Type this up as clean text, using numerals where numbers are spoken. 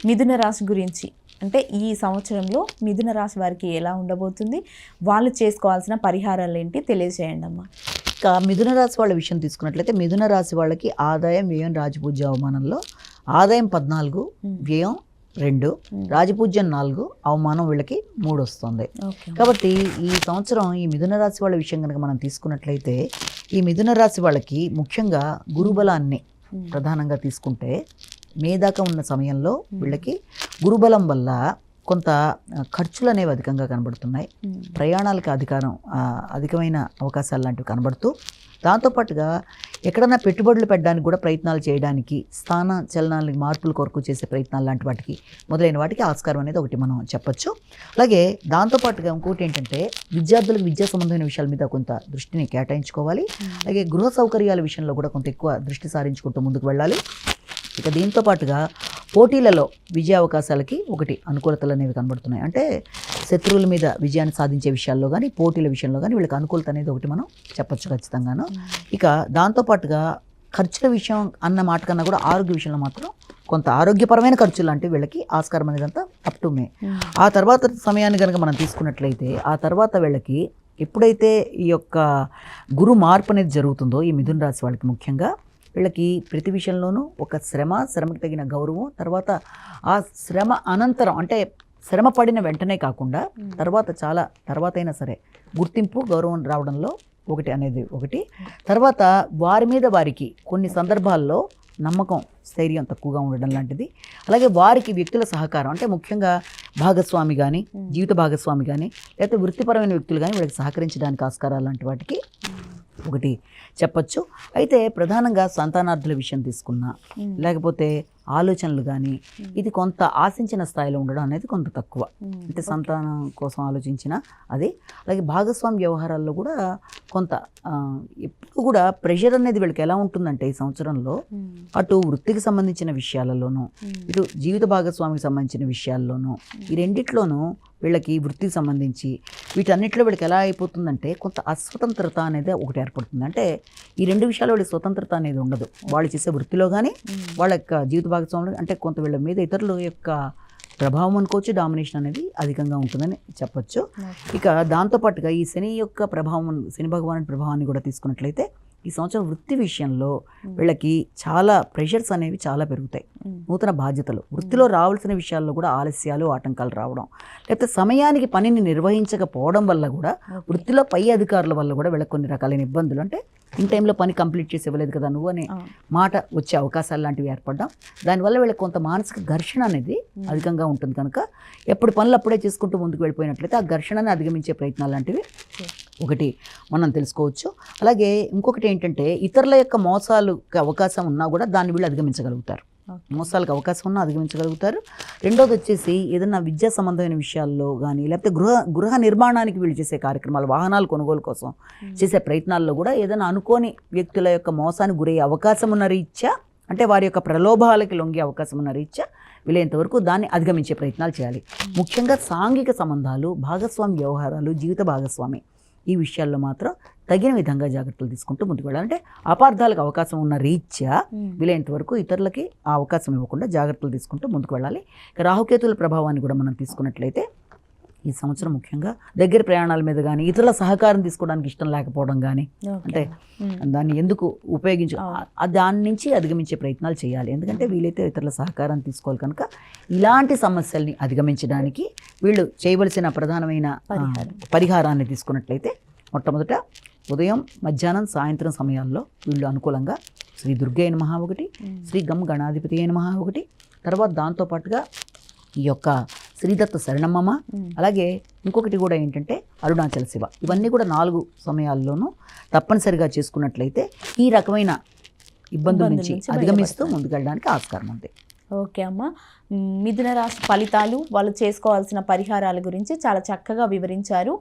మిథున రాశి గురించి అంటే ఈ సంవత్సరంలో మిథున రాశి వారికి ఎలా ఉండబోతుంది, వాళ్ళు చేసుకోవాల్సిన పరిహారాలు ఏంటి తెలియజేయండి అమ్మా. ఇక మిథున రాశి వాళ్ళ విషయం తీసుకున్నట్లయితే మిథున రాశి వాళ్ళకి ఆదాయం, వ్యయం, రాజపూజ్య, అవమానంలో ఆదాయం 14, వ్యయం 2, రాజపూజ్యం 4, అవమానం వీళ్ళకి 3 వస్తుంది. కాబట్టి ఈ సంవత్సరం ఈ మిథున రాశి వాళ్ళ విషయం కనుక మనం తీసుకున్నట్లయితే ఈ మిథున రాశి వాళ్ళకి ముఖ్యంగా గురుబలాన్ని ప్రధానంగా తీసుకుంటే మే దాకా ఉన్న సమయంలో వీళ్ళకి గురుబలం వల్ల కొంత ఖర్చులు అనేవి అధికంగా కనబడుతున్నాయి. ప్రయాణాలకి అధికమైన అవకాశాలు లాంటివి కనబడుతూ, దాంతోపాటుగా ఎక్కడన్నా పెట్టుబడులు పెట్టడానికి కూడా ప్రయత్నాలు చేయడానికి, స్థాన చలనాలకి మార్పుల కొరకు చేసే ప్రయత్నాలు లాంటి వాటికి మొదలైన వాటికి ఆస్కారం అనేది ఒకటి మనం చెప్పొచ్చు. అలాగే దాంతోపాటుగా ఇంకోటి ఏంటంటే విద్యార్థులకు విద్యా సంబంధమైన విషయాల మీద కొంత దృష్టిని కేటాయించుకోవాలి. అలాగే గృహ సౌకర్యాల విషయంలో కూడా కొంత ఎక్కువ దృష్టి సారించుకుంటూ ముందుకు వెళ్ళాలి. ఇక దీంతో పాటుగా పోటీలలో విజయ అవకాశాలకి ఒకటి అనుకూలతలు అనేవి కనబడుతున్నాయి. అంటే శత్రువుల మీద విజయాన్ని సాధించే విషయాల్లో కానీ, పోటీల విషయంలో కానీ వీళ్ళకి అనుకూలత అనేది ఒకటి మనం చెప్పొచ్చు ఖచ్చితంగాను. ఇక దాంతోపాటుగా ఖర్చుల విషయం అన్న మాట కన్నా కూడా ఆరోగ్య విషయంలో మాత్రం కొంత ఆరోగ్యపరమైన ఖర్చులు అంటే వీళ్ళకి ఆస్కారం అనేది అంతా అప్ టు మే. ఆ తర్వాత సమయాన్ని కనుక మనం తీసుకున్నట్లయితే ఆ తర్వాత వీళ్ళకి ఎప్పుడైతే ఈ యొక్క గురు మార్పు అనేది జరుగుతుందో ఈ మిథున రాశి వాళ్ళకి ముఖ్యంగా వీళ్ళకి ప్రతి విషయంలోనూ ఒక శ్రమకు తగిన గౌరవం, తర్వాత ఆ శ్రమ అనంతరం అంటే శ్రమ పడిన వెంటనే కాకుండా తర్వాత అయినా సరే గుర్తింపు, గౌరవం రావడంలో ఒకటి. తర్వాత వారి మీద వారికి కొన్ని సందర్భాల్లో నమ్మకం, స్థైర్యం తక్కువగా ఉండడం లాంటిది. అలాగే వారికి వ్యక్తుల సహకారం అంటే ముఖ్యంగా భాగస్వామి కానీ, జీవిత భాగస్వామి కానీ, లేకపోతే వృత్తిపరమైన వ్యక్తులు కానీ వీళ్ళకి సహకరించడానికి ఆస్కారాలు లాంటి వాటికి ఒకటి చెప్పచ్చు. అయితే ప్రధానంగా సంతానార్థుల విషయం తీసుకున్నా, లేకపోతే ఆలోచనలు కానీ ఇది కొంత ఆశించిన స్థాయిలో ఉండడం అనేది కొంత తక్కువ. అంటే సంతానం కోసం ఆలోచించిన అది. అలాగే భాగస్వామి వ్యవహారాల్లో కూడా కొంత ఎప్పుడు కూడా ప్రెషర్ అనేది వీళ్ళకి ఎలా ఉంటుందంటే ఈ సంవత్సరంలో అటు వృత్తికి సంబంధించిన విషయాలలోనూ, ఇటు జీవిత భాగస్వామికి సంబంధించిన విషయాల్లోనూ, ఈ రెండిట్లోనూ వీళ్ళకి వృత్తికి సంబంధించి వీటన్నిటిలో వీళ్ళకి ఎలా అయిపోతుందంటే కొంత అస్వతంత్రత అనేది ఒకటి ఏర్పడుతుంది. అంటే ఈ రెండు విషయాలు వీళ్ళకి స్వతంత్రత అనేది ఉండదు. వాళ్ళు చేసే వృత్తిలో కానీ, వాళ్ళ యొక్క జీవిత భాగస్వాములు అంటే కొంత వీళ్ళ మీద ఇతరుల యొక్క ప్రభావం అనుకోవచ్చు, డామినేషన్ అనేది అధికంగా ఉంటుందని చెప్పొచ్చు. ఇక దాంతోపాటుగా ఈ శని యొక్క ప్రభావం, శని భగవానుడి ప్రభావాన్ని కూడా తీసుకున్నట్లయితే ఈ సంవత్సరం వృత్తి విషయంలో వీళ్ళకి చాలా ప్రెషర్స్ అనేవి చాలా పెరుగుతాయి. నూతన బాధ్యతలు, వృత్తిలో రావాల్సిన విషయాల్లో కూడా ఆలస్యాలు, ఆటంకాలు రావడం, లేకపోతే సమయానికి పనిని నిర్వహించకపోవడం వల్ల కూడా వృత్తిలో పై అధికారుల వల్ల కూడా వీళ్ళకి కొన్ని రకాలైన ఇబ్బందులు, అంటే ఇన్ టైంలో పని కంప్లీట్ చేసి ఇవ్వలేదు కదా నువ్వు అనే మాట వచ్చే అవకాశాలు లాంటివి ఏర్పడడం, దానివల్ల వీళ్ళకి కొంత మానసిక ఘర్షణ అనేది అధికంగా ఉంటుంది. కనుక ఎప్పుడు పనులు అప్పుడే చేసుకుంటూ ముందుకు వెళ్ళిపోయినట్లయితే ఆ ఘర్షణని అధిగమించే ప్రయత్నాలు లాంటివి ఒకటి మనం తెలుసుకోవచ్చు. అలాగే ఇంకొకటి ఏంటంటే ఇతరుల యొక్క మోసాలకు అవకాశం ఉన్నా కూడా దాన్ని వీళ్ళు అధిగమించగలుగుతారు. మోసాలకు అవకాశం ఉన్నా అధిగమించగలుగుతారు. రెండోది వచ్చేసి ఏదైనా విద్యా సంబంధమైన విషయాల్లో కానీ, లేకపోతే గృహ నిర్మాణానికి వీళ్ళు చేసే కార్యక్రమాలు, వాహనాలు కొనుగోలు కోసం చేసే ప్రయత్నాల్లో కూడా ఏదైనా అనుకోని వ్యక్తుల యొక్క మోసానికి గురయ్యే అవకాశం ఉన్న రీత్యా, అంటే వారి యొక్క ప్రలోభాలకి లొంగే అవకాశం ఉన్న రీత్యా వీలైనంతవరకు దాన్ని అధిగమించే ప్రయత్నాలు చేయాలి. ముఖ్యంగా సాంఘిక సంబంధాలు, భాగస్వామి వ్యవహారాలు, జీవిత భాగస్వామి ఈ విషయాల్లో మాత్రం తగిన విధంగా జాగ్రత్తలు తీసుకుంటూ ముందుకు వెళ్ళాలి. అంటే అపార్థాలకు అవకాశం ఉన్న రీత్యా వీలైనంత వరకు ఇతరులకి ఆ అవకాశం ఇవ్వకుండా జాగ్రత్తలు తీసుకుంటూ ముందుకు వెళ్ళాలి. రాహుకేతుల ప్రభావాన్ని కూడా మనం తీసుకున్నట్లయితే ఈ సంవత్సరం ముఖ్యంగా దగ్గర ప్రయాణాల మీద కానీ, ఇతరుల సహకారం తీసుకోవడానికి ఇష్టం లేకపోవడం కానీ, అంటే దాన్ని ఎందుకు దాని నుంచి అధిగమించే ప్రయత్నాలు చేయాలి. ఎందుకంటే వీలైతే ఇతరుల సహకారం తీసుకోవాలి. కనుక ఇలాంటి సమస్యల్ని అధిగమించడానికి వీళ్ళు చేయవలసిన ప్రధానమైన పరిహారాన్ని తీసుకున్నట్లయితే మొట్టమొదట ఉదయం, మధ్యాహ్నం, సాయంత్రం సమయాల్లో వీళ్ళు అనుకూలంగా శ్రీ దుర్గయ్య నమః ఒకటి, శ్రీ గం గణాధిపతి నమః ఒకటి, తర్వాత దాంతోపాటుగా ఈ యొక్క శ్రీదత్త శరణమ్మ, అలాగే ఇంకొకటి కూడా ఏంటంటే అరుణాచల శివ, ఇవన్నీ కూడా 4 సమయాల్లోనూ తప్పనిసరిగా చేసుకున్నట్లయితే ఈ రకమైన ఇబ్బందుల నుంచి అధిగమిస్తూ ముందుకెళ్ళడానికి ఆస్కారం ఉంది. ఓకే అమ్మ, మిథున రాశి ఫలితాలు, వాళ్ళు చేసుకోవాల్సిన పరిహారాల గురించి చాలా చక్కగా వివరించారు.